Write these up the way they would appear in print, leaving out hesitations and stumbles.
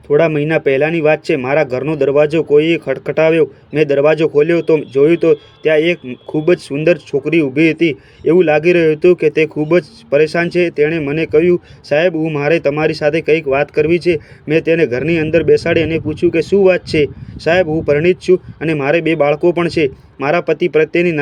થોડા મહિના પહેલાંની વાત છે. મારા ઘરનો દરવાજો કોઈએ ખટખટાવ્યો. મેં દરવાજો ખોલ્યો તો જોયું તો ત્યાં એક ખૂબ જ સુંદર છોકરી ઊભી હતી. એવું લાગી રહ્યું હતું કે તે ખૂબ જ પરેશાન છે. તેણે મને કહ્યું, સાહેબ, મારે તમારી સાથે કંઈક વાત કરવી છે. મેં તેને ઘરની અંદર બેસાડી અને પૂછ્યું કે શું વાત છે. સાહેબ, હું પરિણીત છું અને મારે 2 બાળકો પણ છે. મારા પતિ પ્રત્યેની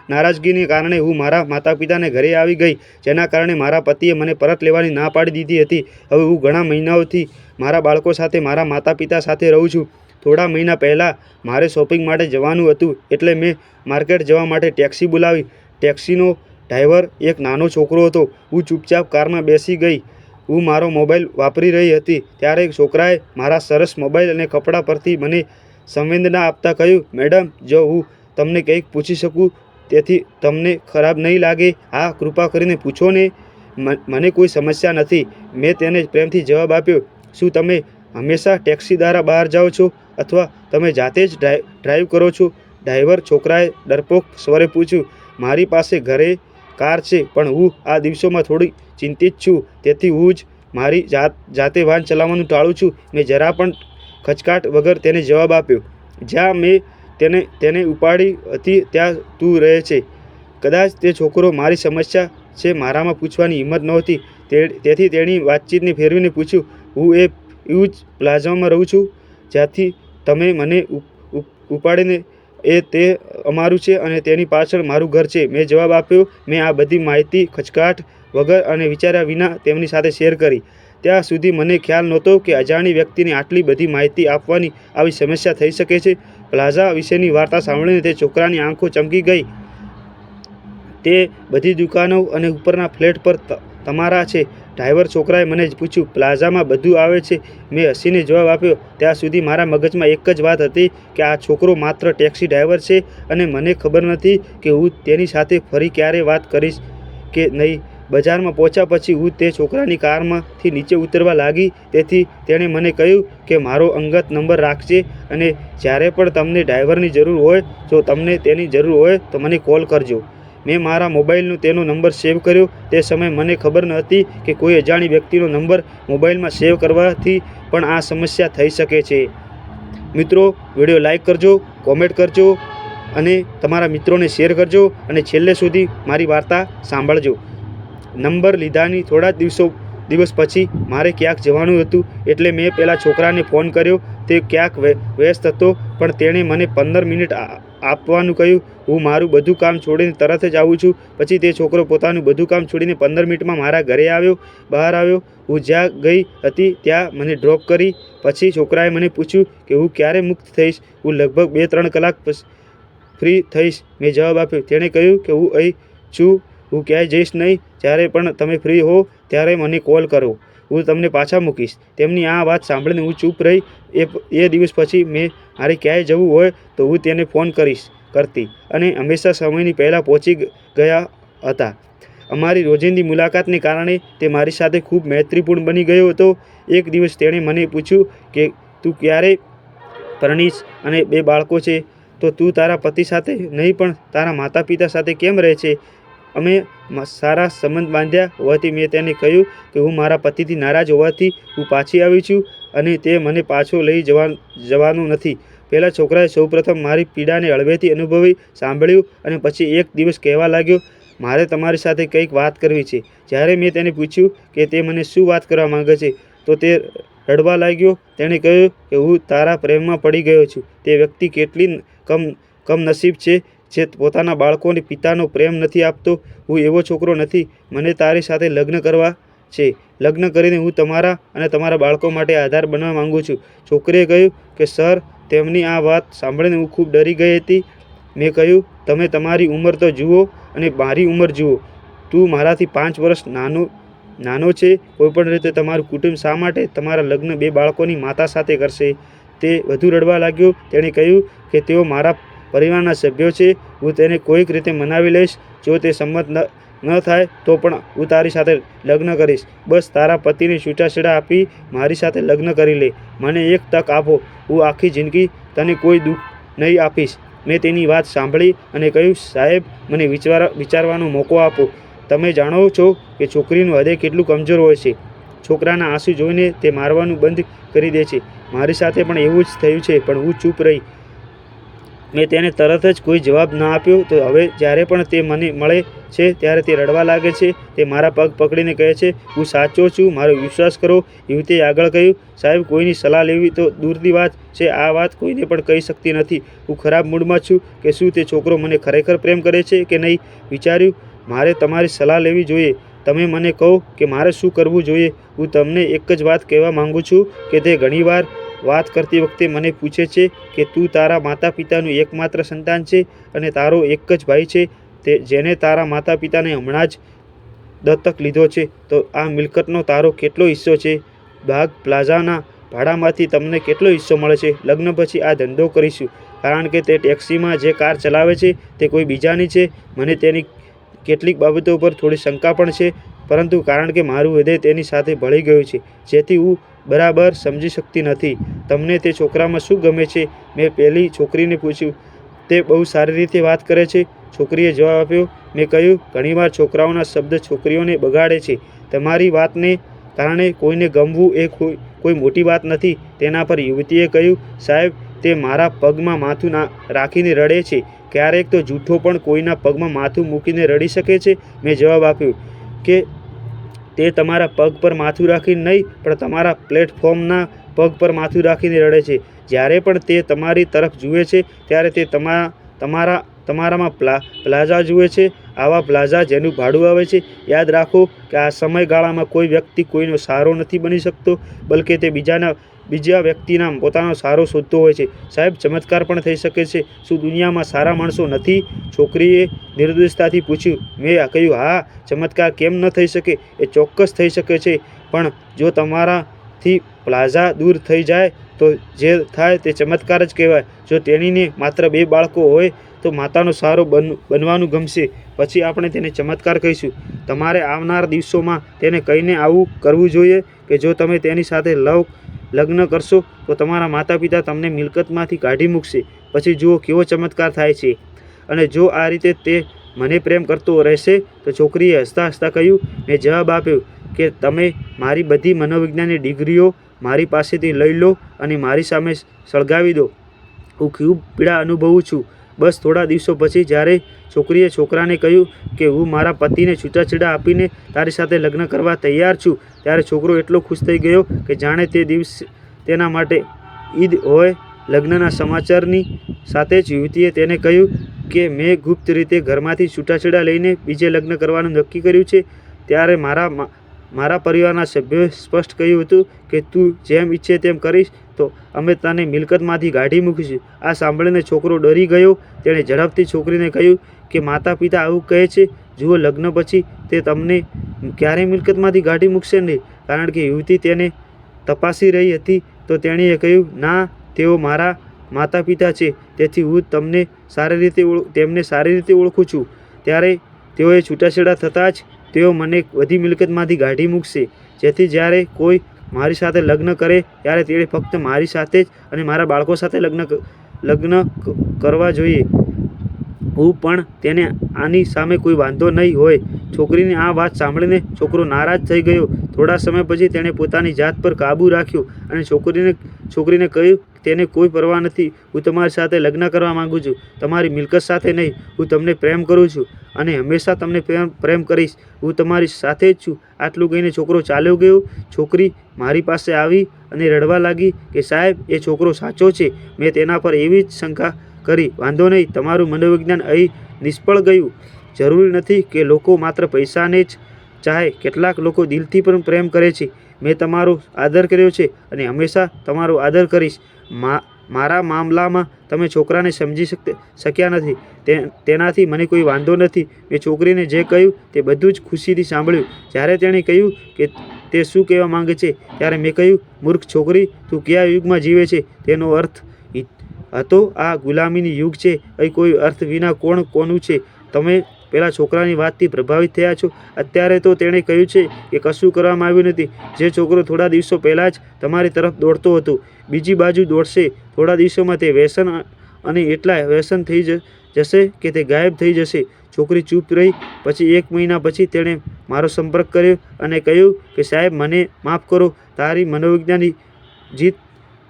નારાજગીને કારણે હું મારા માતા-પિતાને ઘરે આવી ગઈ, જેના કારણે મારા પતિએ મને પરત લેવાની ના પાડી દીધી હતી. હવે હું ઘણા મહિનાઓથી મારા બાળકો સાથે મારા માતા-પિતા સાથે રહું છું. થોડા મહિના પહેલાં મારે શોપિંગ માટે જવાનું હતું, એટલે મેં માર્કેટ જવા માટે ટેક્સી બોલાવી. ટેક્સીનો ડ્રાઈવર એક નાનો છોકરો હતો. હું ચૂપચાપ કારમાં બેસી ગઈ. હું મારો મોબાઈલ વાપરી રહી હતી, ત્યારે છોકરાએ મારા સરસ મોબાઈલ અને કપડાં પરથી મને સંવેદના આપતા કહ્યું, મેડમ, જો હું તમને કંઈક પૂછી શકું તેથી તમને ખરાબ નહીં લાગે? હા, કૃપા કરીને પૂછો ને. મને કોઈ સમસ્યા નથી, મેં તેને પ્રેમથી જવાબ આપ્યો. શું તમે હંમેશા ટેક્સી દ્વારા બહાર જાઓ છો અથવા તમે જાતે જ ડ્રાઈવ કરો છો? ડ્રાઈવર છોકરાએ ડરપોક સ્વરે પૂછ્યું. મારી પાસે ઘરે કાર છે, પણ હું આ દિવસોમાં થોડી ચિંતિત છું, તેથી હું જ મારી જાતે વાહન ચલાવવાનું ટાળું છું. મેં જરા પણ ખચકાટ વગર તેને જવાબ આપ્યો. જ્યાં મેં તેને ઉપાડી હતી ત્યાં તું રહે છે. કદાચ તે છોકરો મારી સમસ્યા છે મારામાં પૂછવાની હિંમત નહોતી, તેથી તેણી વાતચીતને ફેરવીને પૂછ્યું, હું એવું જ પ્લાઝામાં રહું છું જ્યાંથી તમે મને ઉપાડીને તે અમારું છે અને તેની પાછળ મારું ઘર છે. મેં જવાબ આપ્યો. મેં આ બધી માહિતી ખચકાટ વગર અને વિચાર્યા વિના તેમની સાથે શેર કરી. ત્યાં સુધી મને ખ્યાલ નહોતો કે અજાણી વ્યક્તિને આટલી બધી માહિતી આપવાની આવી સમસ્યા થઈ શકે છે. પ્લાઝા વિશેની વાર્તા સાંભળીને તે છોકરાની આંખો ચમકી ગઈ. તે બધી દુકાનો અને ઉપરના ફ્લેટ પર તમારા છે? ડ્રાઈવર છોકરાએ મને પૂછ્યું. પ્લાઝામાં બધું આવે છે, મેં હસીને જવાબ આપ્યો. ત્યાં સુધી મારા મગજમાં એક જ વાત હતી કે આ છોકરો માત્ર ટેક્સી ડ્રાઈવર છે અને મને ખબર નથી કે હું તેની સાથે ફરી ક્યારે વાત કરીશ કે નહીં. બજારમાં પહોંચ્યા પછી હું તે છોકરાની કારમાંથી નીચે ઉતરવા લાગી, તેથી તેણે મને કહ્યું કે મારો અંગત નંબર રાખજે અને જ્યારે પણ તમને ડ્રાઈવરની જરૂર હોય, જો તમને તેની જરૂર હોય તો મને કોલ કરજો. મેં મારા મોબાઈલનો તેનો નંબર સેવ કર્યો. તે સમયે મને ખબર નહોતી કે કોઈ અજાણી વ્યક્તિનો નંબર મોબાઈલમાં સેવ કરવાથી પણ આ સમસ્યા થઈ શકે છે. મિત્રો, વિડીયો લાઈક કરજો, કોમેન્ટ કરજો અને તમારા મિત્રોને શેર કરજો અને છેલ્લે સુધી મારી વાર્તા સાંભળજો. નંબર લીધાની થોડા દિવસ પછી મારે ક્યાંક જવાનું હતું, એટલે મેં પેલા છોકરાને ફોન કર્યો. તે ક્યાંક વ્યસ્ત હતો, પણ તેણે મને 15 મિનિટ આપવાનું કહ્યું. હું મારું બધું કામ છોડીને તરત જ આવું છું. પછી તે છોકરો પોતાનું બધું કામ છોડીને 15 મિનિટમાં મારા ઘરે બહાર આવ્યો. હું જ્યાં ગઈ હતી ત્યાં મને ડ્રોપ કરી. પછી છોકરાએ મને પૂછ્યું કે હું ક્યારે મુક્ત થઈશ. હું લગભગ 2-3 કલાક ફ્રી થઈશ, મેં જવાબ આપ્યો. તેણે કહ્યું કે હું અહીં છું, હું ક્યાંય જઈશ નહીં. જ્યારે પણ તમે ફ્રી હો ત્યારે મને કોલ કરો, હું તમને પાછા મૂકીશ. તેમની આ વાત સાંભળીને હું ચૂપ રહી. એ દિવસ પછી મારે ક્યાંય જવું હોય તો હું તેને ફોન કરતી અને હંમેશા સમયની પહેલાં પહોંચી ગયા હતા. અમારી રોજિંદી મુલાકાતને કારણે તે મારી સાથે ખૂબ મૈત્રીપૂર્ણ બની ગયો હતો. એક દિવસ તેણે મને પૂછ્યું કે તું ક્યારે પરણીશ અને 2 બાળકો છે, તો તું તારા પતિ સાથે નહીં પણ તારા માતા-પિતા સાથે કેમ રહે છે? અમે સારા સંબંધ બાંધ્યા હોવાથી મેં તેને કહ્યું કે હું મારા પતિથી નારાજ હોવાથી હું પાછી આવી છું અને તે મને પાછો લઈ જવાનું નથી. પેલા છોકરાએ સૌપ્રથમ મારી પીડાને હળવેથી અનુભવી, સાંભળ્યું અને પછી એક દિવસ કહેવા લાગ્યો, મારે તમારી સાથે કંઈક વાત કરવી છે. જ્યારે મેં તેને પૂછ્યું કે તે મને શું વાત કરવા માંગે છે, તો તે રડવા લાગ્યો. તેણે કહ્યું કે હું તારા પ્રેમમાં પડી ગયો છું. તે વ્યક્તિ કેટલી કમનસીબ છે જે પોતાના બાળકોને પિતાનો પ્રેમ નથી આપતો. હું એવો છોકરો નથી. મને તારી સાથે લગ્ન કરવા છે. લગ્ન કરીને હું તમારા અને તમારા બાળકો માટે આધાર બનવા માંગુ છું. છોકરીએ કહ્યું કે સર. તેમની આ વાત સાંભળીને હું ખૂબ ડરી ગઈ હતી. મેં કહ્યું, તમે તમારી ઉંમર તો જુઓ અને મારી ઉંમર જુઓ. તું મારાથી 5 વર્ષ નાનો છે. કોઈપણ રીતે તમારું કુટુંબ શા માટે તમારા લગ્ન 2 બાળકોની માતા સાથે કરશે? તે વધુ રડવા લાગ્યો. તેણે કહ્યું કે તેઓ મારા પરિવારના સભ્યો છે. હું તેને કોઈક રીતે મનાવી લઈશ. જો તે સંમત ન થાય તો પણ હું તારી સાથે લગ્ન કરીશ. બસ તારા પતિને છૂટાછેડા આપી મારી સાથે લગ્ન કરી લે. મને એક તક આપો. હું આખી જિંદગી તને કોઈ દુઃખ નહીં આપીશ. મેં તેની વાત સાંભળી અને કહ્યું, સાહેબ, મને વિચારવાનો મોકો આપો. તમે જાણો છો કે છોકરીનું હૃદય કેટલું કમજોર હોય છે. છોકરાના આંસુ જોઈને તે મારવાનું બંધ કરી દે છે. મારી સાથે પણ એવું જ થયું છે, પણ હું ચૂપ રહી. મેં તેને તરત જ કોઈ જવાબ ન આપ્યો. તો હવે જ્યારે પણ તે મને મળે છે ત્યારે તે રડવા લાગે છે. તે મારા પગ પકડીને કહે છે, હું સાચો છું, મારો વિશ્વાસ કરો. યુવતીએ આગળ કહ્યું, સાહેબ, કોઈની સલાહ લેવી તો દૂરની વાત છે. આ વાત કોઈને પણ કહી શકતી નથી. હું ખરાબ મૂડમાં છું કે શું તે છોકરો મને ખરેખર પ્રેમ કરે છે કે નહીં. વિચાર્યું, મારે તમારી સલાહ લેવી જોઈએ. તમે મને કહો કે મારે શું કરવું જોઈએ. હું તમને એક જ વાત કહેવા માંગુ છું કે તે ઘણીવાર વાત કરતી વખતે મને પૂછે છે કે તું તારા માતા પિતાનું એકમાત્ર સંતાન છે અને તારો એક જ ભાઈ છે જેને તારા માતા પિતાને હમણાં જ દત્તક લીધો છે. તો આ મિલકતનો તારો કેટલો હિસ્સો છે? બાગ પ્લાઝાના ભાડામાંથી તમને કેટલો હિસ્સો મળે છે? લગ્ન પછી આ ધંધો કરીશું, કારણ કે તે ટેક્સીમાં જે કાર ચલાવે છે તે કોઈ બીજાની છે. મને તેની કેટલીક બાબતો પર થોડી શંકા પણ છે, પરંતુ કારણ કે મારું હૃદય તેની સાથે ભળી ગયું છે, જેથી હું બરાબર સમજી શકતી નથી. તમને તે છોકરામાં શું ગમે છે? મેં પેલી છોકરીને પૂછ્યું. તે બહુ સારી રીતે વાત કરે છે, છોકરીએ જવાબ આપ્યો. મેં કહ્યું, ઘણીવાર છોકરાઓના શબ્દ છોકરીઓને બગાડે છે. તમારી વાતને કારણે કોઈને ગમવું એ કોઈ મોટી વાત નથી તેના પર. યુવતીએ કહ્યું, સાહેબ, તે મારા પગમાં માથું રાખીને રડે છે. ક્યારેક તો જૂઠો પણ કોઈના પગમાં માથું મૂકીને રડી શકે છે. મેં જવાબ આપ્યો કે તે તમારા પગ પર માથું રાખીને નહીં, પણ તમારા પ્લેટફોર્મના પગ પર માથું રાખીને રડે છે. જ્યારે પણ તે તમારી તરફ જુએ છે ત્યારે તે તમારામાં પ્લાઝા જુએ છે, આવા પ્લાઝા જેનું ભાડું આવે છે. યાદ રાખો કે આ સમયગાળામાં કોઈ વ્યક્તિ કોઈનો સહારો નથી બની શકતો, બલકે તે બીજા વ્યક્તિના પોતાનો સહારો શોધતો હોય છે. સાહેબ, ચમત્કાર પણ થઈ શકે છે. શું દુનિયામાં સારા માણસો નથી? છોકરીએ નિર્દોષતાથી પૂછ્યું. મેં કહ્યું, હા, ચમત્કાર કેમ ન થઈ શકે? એ ચોક્કસ થઈ શકે છે. પણ જો તમારાથી પ્લાઝા દૂર થઈ જાય તો જે થાય તે ચમત્કાર જ કહેવાય. જો તેણીને માત્ર 2 બાળકો હોય તો માતાનો સહારો બનવાનું ગમશે, પછી આપણે તેને ચમત્કાર કહીશું. તમારે આવનાર દિવસોમાં તેને કહીને આવું કરવું જોઈએ કે જો તમે તેની સાથે લગ્ન કરશો તો તમારા માતા પિતા તમને મિલકતમાંથી કાઢી મૂકશે. પછી જુઓ કેવો ચમત્કાર થાય છે. અને જો આ રીતે તે મને પ્રેમ કરતો રહેશે. તો છોકરીએ હસતા હસતા કહ્યું. મેં જવાબ આપ્યો કે તમે મારી બધી મનોવિજ્ઞાનની ડિગ્રીઓ મારી પાસેથી લઈ લો અને મારી સામે સળગાવી દો. હું ખૂબ પીડા અનુભવું છું. બસ થોડા દિવસો પછી જ્યારે છોકરીએ છોકરાને કહ્યું કે હું મારા પતિને છૂટાછેડા આપીને તારી સાથે લગ્ન કરવા તૈયાર છું, ત્યારે છોકરો એટલો ખુશ થઈ ગયો કે જાણે તે દિવસ તેના માટે ઈદ હોય. લગ્નના સમાચારની સાથે જ યુવતીએ તેને કહ્યું કે મેં ગુપ્ત રીતે ઘરમાંથી છૂટાછેડા લઈને બીજે લગ્ન કરવાનું નક્કી કર્યું છે. ત્યારે મારા પરિવારના સભ્યોએ સ્પષ્ટ કહ્યું હતું કે તું જેમ ઈચ્છે તેમ કરીશ તો અમે તને મિલકતમાંથી કાઢી મૂકીશું. આ સાંભળીને છોકરો ડરી ગયો. તેણે ઝડપથી છોકરીને કહ્યું કે માતા પિતા આવું કહે છે. જુઓ, લગ્ન પછી તે તમને ક્યારેય મિલકતમાંથી કાઢી મૂકશે નહીં. કારણ કે યુવતી તેને તપાસી રહી હતી. તો તેણીએ કહ્યું, ના, તેઓ મારા માતા પિતા છે, તેથી હું તેમને સારી રીતે ઓળખું છું. ત્યારે તેઓએ છૂટાછેડા થતાં જ તેઓ મને બધી મિલકતમાંથી કાઢી મૂકશે. જેથી જ્યારે કોઈ મારી સાથે લગ્ન કરે ત્યારે તેણે ફક્ત મારી સાથે જ અને મારા બાળકો સાથે લગ્ન કરવા જોઈએ. હું પણ તેને આની સામે કોઈ વાંધો નહીં હોય. છોકરીની આ વાત સાંભળીને છોકરો નારાજ થઈ ગયો. થોડા સમય પછી તેણે પોતાની જાત પર કાબૂ રાખ્યો અને છોકરીને કહ્યું, તેને કોઈ પરવા નથી. હું તમારી સાથે લગ્ન કરવા માંગુ છું, તમારી મિલકત સાથે નહીં. હું તમને પ્રેમ કરું છું અને હંમેશા તમને પ્રેમ કરીશ. હું તમારી સાથે જ છું. આટલું કહીને છોકરો ચાલ્યો ગયો. છોકરી મારી પાસે આવી અને રડવા લાગી કે સાહેબ, એ છોકરો સાચો છે. મેં તેના પર એવી જ શંકા કરી. વાંધો નહીં, તમારું મનોવિજ્ઞાન અહીં નિષ્ફળ ગયું. જરૂરી નથી કે લોકો માત્ર પૈસાને જ ચાહે. કેટલાક લોકો દિલથી પણ પ્રેમ કરે છે. મેં તમારો આદર કર્યો છે અને હંમેશા તમારો આદર કરીશ. મારા મામલામાં તમે છોકરાને સમજી શક્યા નથી, તેનાથી મને કોઈ વાંધો નથી. મેં છોકરીને જે કહ્યું તે બધું જ ખુશીથી સાંભળ્યું. જ્યારે તેણે કહ્યું કે તે શું કહેવા માંગે છે ત્યારે મેં કહ્યું, મૂર્ખ છોકરી, તું કયા યુગમાં જીવે છે? તેનો અર્થ હતો આ ગુલામીની યુગ છે. અહીં કોઈ અર્થ વિના કોનું છે? તમે પેલા છોકરાની વાતથી પ્રભાવિત થયા છો. અત્યારે તો તેણે કહ્યું છે કે કશું કરવામાં આવ્યું નથી. જે છોકરો થોડા દિવસો પહેલાં જ તમારી તરફ દોડતો હતો બીજી બાજુ દોડશે. થોડા દિવસોમાં તે વ્યસન અને એટલા વ્યસન થઈ જશે કે તે ગાયબ થઈ જશે. છોકરી ચૂપ રહી. પછી 1 મહિના પછી તેણે મારો સંપર્ક કર્યો અને કહ્યું કે સાહેબ, મને માફ કરો, તારી મનોવિજ્ઞાનની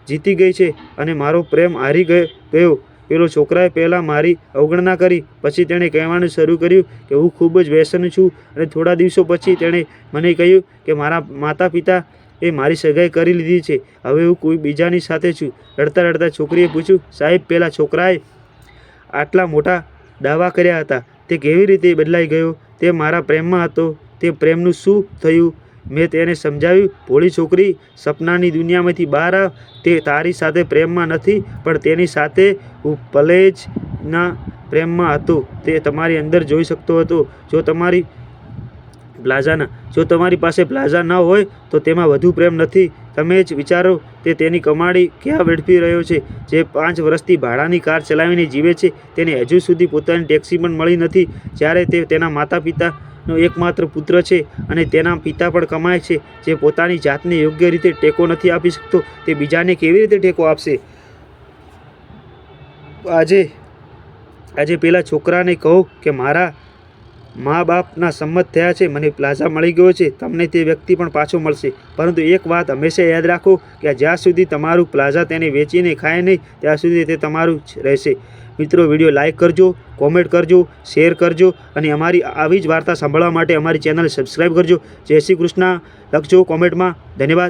જીતી ગઈ છે અને મારો પ્રેમ હારી ગયો. પેલો છોકરાએ પહેલાં મારી અવગણના કરી. પછી તેણે કહેવાનું શરૂ કર્યું કે હું ખૂબ જ વ્યસન છું, અને થોડા દિવસો પછી તેણે મને કહ્યું કે મારા માતા પિતા એ મારી સગાઈ કરી લીધી છે, હવે હું કોઈ બીજાની સાથે છું. રડતા રડતા છોકરીએ પૂછ્યું, સાહેબ, પેલા છોકરાએ આટલા મોટા દાવા કર્યા હતા, તે કેવી રીતે બદલાઈ ગયો? તે મારા પ્રેમમાં હતો, તે પ્રેમનું શું થયું? મેં તેને સમજાવ્યું, ભોળી છોકરી, સપનાની દુનિયામાંથી બહાર આવ. તે તારી સાથે પ્રેમમાં નથી, પણ તેની સાથે હું પહેલેજના પ્રેમમાં હતો. તે તમારી અંદર જોઈ શકતો હતો. જો તમારી પાસે પ્લાઝા ન હોય તો તેમાં વધુ પ્રેમ નથી. તમે જ વિચારો, તે તેની કમાણી ક્યાં વેડફી રહ્યો છે? જે 5 વર્ષથી ભાડાની કાર ચલાવીને જીવે છે, તેને હજુ સુધી પોતાની ટેક્સી પણ મળી નથી. જ્યારે તે તેના માતા પિતાનો એકમાત્ર પુત્ર છે અને તેના પિતા પણ કમાય છે. જે પોતાની જાતને યોગ્ય રીતે ટેકો નથી આપી શકતો, તે બીજાને કેવી રીતે ટેકો આપશે? આજે પેલા છોકરાને કહો કે મારા મા બાપના સંમત થયા છે, મને પ્લાઝા મળી ગયો છે, તમને તે વ્યક્તિ પણ પાછો મળશે. પરંતુ એક વાત હંમેશા યાદ રાખો કે જ્યાં સુધી તમારું પ્લાઝા તેને વેચીને ખાય નહીં, ત્યાં સુધી તે તમારું જ રહેશે. મિત્રો, વિડીયો લાઇક કરજો, કોમેન્ટ કરજો, શેર કરજો અને અમારી આવી જ વાર્તા સાંભળવા માટે અમારી ચેનલ સબસ્ક્રાઈબ કરજો. જય શ્રી કૃષ્ણ લખજો કોમેન્ટમાં. ધન્યવાદ.